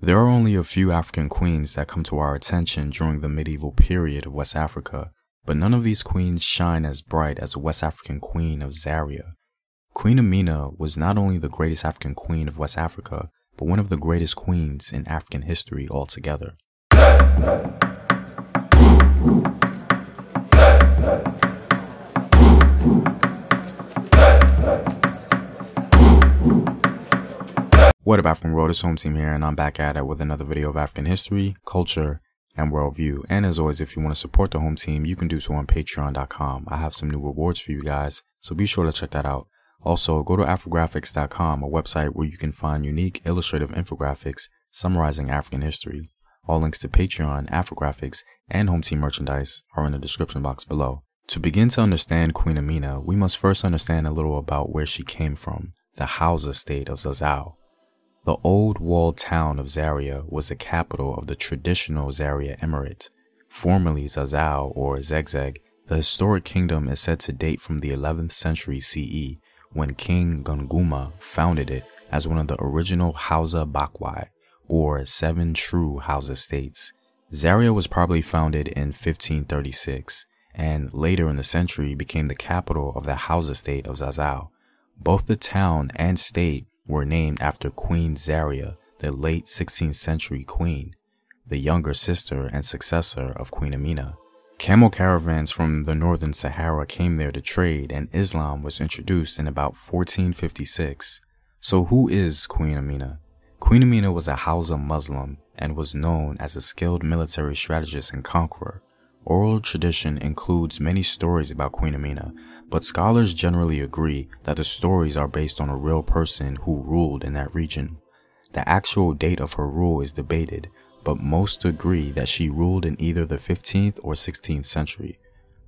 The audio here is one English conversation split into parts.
There are only a few African queens that come to our attention during the medieval period of West Africa, but none of these queens shine as bright as the West African queen of Zaria. Queen Amina was not only the greatest African queen of West Africa, but one of the greatest queens in African history altogether. What up, African world? It's Home Team here, and I'm back at it with another video of African history, culture, and worldview. And as always, if you want to support the Home Team, you can do so on patreon.com. I have some new rewards for you guys, so be sure to check that out. Also, go to Afrographics.com, a website where you can find unique illustrative infographics summarizing African history. All links to Patreon, Afrographics, and Home Team merchandise are in the description box below. To begin to understand Queen Amina, we must first understand a little about where she came from, the Hausa state of Zazzau. The old walled town of Zaria was the capital of the traditional Zaria Emirate, formerly Zazzau or Zegzeg. The historic kingdom is said to date from the 11th century CE, when King Gunguma founded it as one of the original Hausa Bakwai, or 7 true Hausa states. Zaria was probably founded in 1536, and later in the century became the capital of the Hausa state of Zazzau. Both the town and state were named after Queen Zaria, the late 16th century queen, the younger sister and successor of Queen Amina. Camel caravans from the northern Sahara came there to trade, and Islam was introduced in about 1456. So who is Queen Amina? Queen Amina was a Hausa Muslim and was known as a skilled military strategist and conqueror. Oral tradition includes many stories about Queen Amina, but scholars generally agree that the stories are based on a real person who ruled in that region. The actual date of her rule is debated, but most agree that she ruled in either the 15th or 16th century.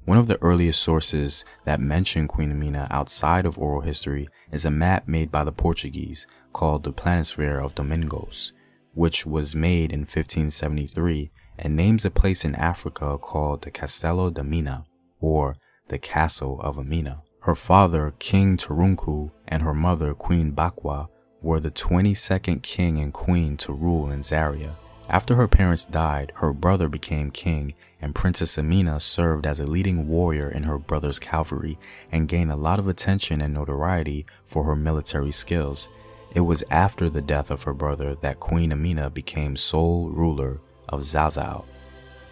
One of the earliest sources that mention Queen Amina outside of oral history is a map made by the Portuguese called the Planisphere of Domingos, which was made in 1573 and names a place in Africa called the Castelo de Mina, or the Castle of Amina. Her father, King Turunku, and her mother, Queen Bakwa, were the 22nd king and queen to rule in Zaria. After her parents died, her brother became king, and Princess Amina served as a leading warrior in her brother's cavalry and gained a lot of attention and notoriety for her military skills. It was after the death of her brother that Queen Amina became sole ruler of Zazzau.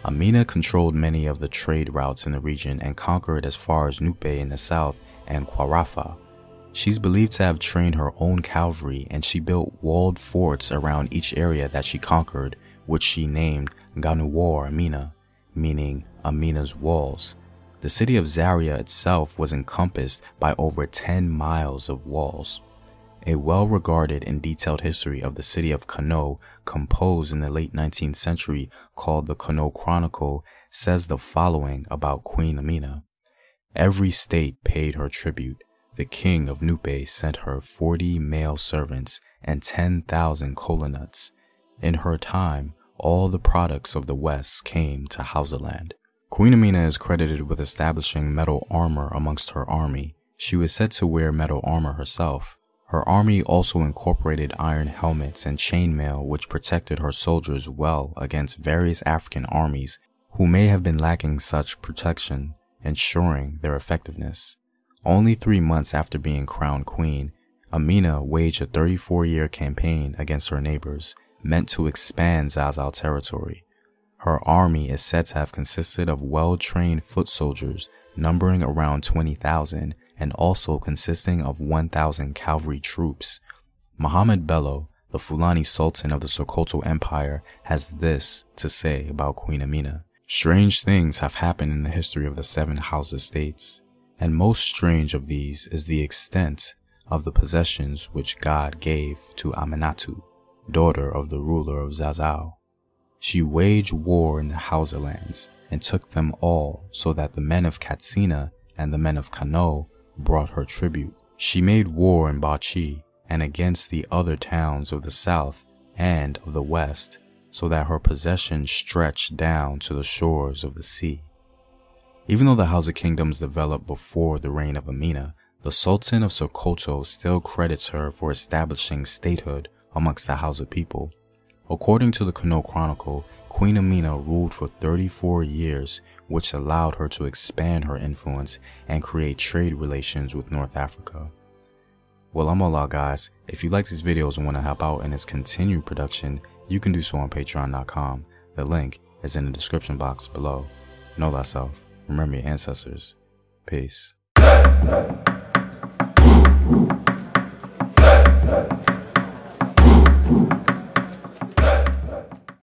Amina controlled many of the trade routes in the region and conquered as far as Nupe in the south and Kwarafa. She's believed to have trained her own cavalry, and she built walled forts around each area that she conquered, which she named Ganuwar Amina, meaning Amina's walls. The city of Zaria itself was encompassed by over 10 miles of walls. A well-regarded and detailed history of the city of Kano, composed in the late 19th century called the Kano Chronicle, says the following about Queen Amina. Every state paid her tribute. The king of Nupe sent her 40 male servants and 10,000 coconuts. In her time, all the products of the West came to Hausaland. Queen Amina is credited with establishing metal armor amongst her army. She was said to wear metal armor herself. Her army also incorporated iron helmets and chainmail, which protected her soldiers well against various African armies who may have been lacking such protection, ensuring their effectiveness. Only 3 months after being crowned queen, Amina waged a 34-year campaign against her neighbors, meant to expand Zazzau territory. Her army is said to have consisted of well-trained foot soldiers numbering around 20,000 and also consisting of 1,000 cavalry troops. Muhammad Bello, the Fulani Sultan of the Sokoto Empire, has this to say about Queen Amina. Strange things have happened in the history of the 7 Hausa states, and most strange of these is the extent of the possessions which God gave to Aminatu, daughter of the ruler of Zazzau. She waged war in the Hausa lands and took them all, so that the men of Katsina and the men of Kano brought her tribute. She made war in Bachi and against the other towns of the south and of the west, so that her possessions stretched down to the shores of the sea. Even though the Hausa kingdoms developed before the reign of Amina, the Sultan of Sokoto still credits her for establishing statehood amongst the Hausa people. According to the Connaught Chronicle, Queen Amina ruled for 34 years, which allowed her to expand her influence and create trade relations with North Africa. Well, I'm all out, guys. If you like these videos and want to help out in its continued production, you can do so on patreon.com. The link is in the description box below. Know thyself. Remember your ancestors. Peace.